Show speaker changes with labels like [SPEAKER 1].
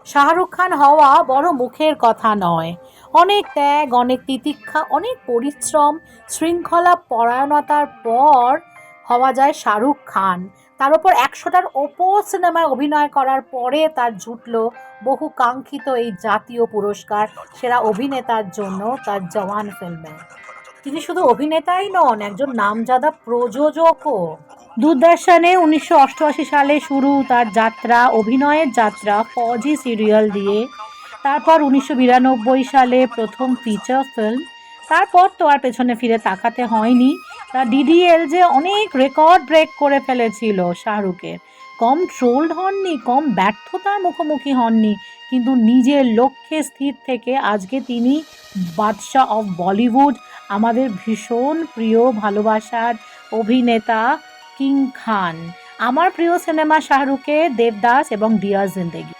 [SPEAKER 1] শাহরুখ খান হওয়া বড় মুখের কথা নয়। অনেক ত্যাগ, অনেক তিতিক্ষা, অনেক পরিশ্রম, শৃঙ্খলা পরায়ণতার পর হওয়া যায় শাহরুখ খান। তার উপর ১০০টার ওপর সিনেমায় অভিনয় করার পরে তার জুটল বহু কাঙ্ক্ষিত এই জাতীয় পুরস্কার সেরা অভিনেতার জন্য তার জওয়ান ফিল্মে। তিনি শুধু অভিনেতাই নন, একজন নামজাদা প্রযোজকও। দূরদর্শনে ১৯৮৮ সালে শুরু তার যাত্রা, অভিনয়ের যাত্রা ফৌজি সিরিয়াল দিয়ে। তারপর ১৯৯২ সালে প্রথম ফিচার ফিল্ম। তারপর তো আর পেছনে ফিরে তাকাতে হয়নি। তার ডিডিএল যে অনেক রেকর্ড ব্রেক করে ফেলেছিল শাহরুখের। কম ট্রোলড হননি, কম ব্যর্থতার মুখোমুখি হননি, কিন্তু নিজের লক্ষ্যে স্থির থেকে আজকে তিনি বাদশা অফ বলিউড, আমাদের ভীষণ প্রিয় ভালোবাসার অভিনেতা কিং খান। আমার প্রিয় সিনেমা শাহরুখের দেবদাস এবং ডিয়ার জিন্দেগি।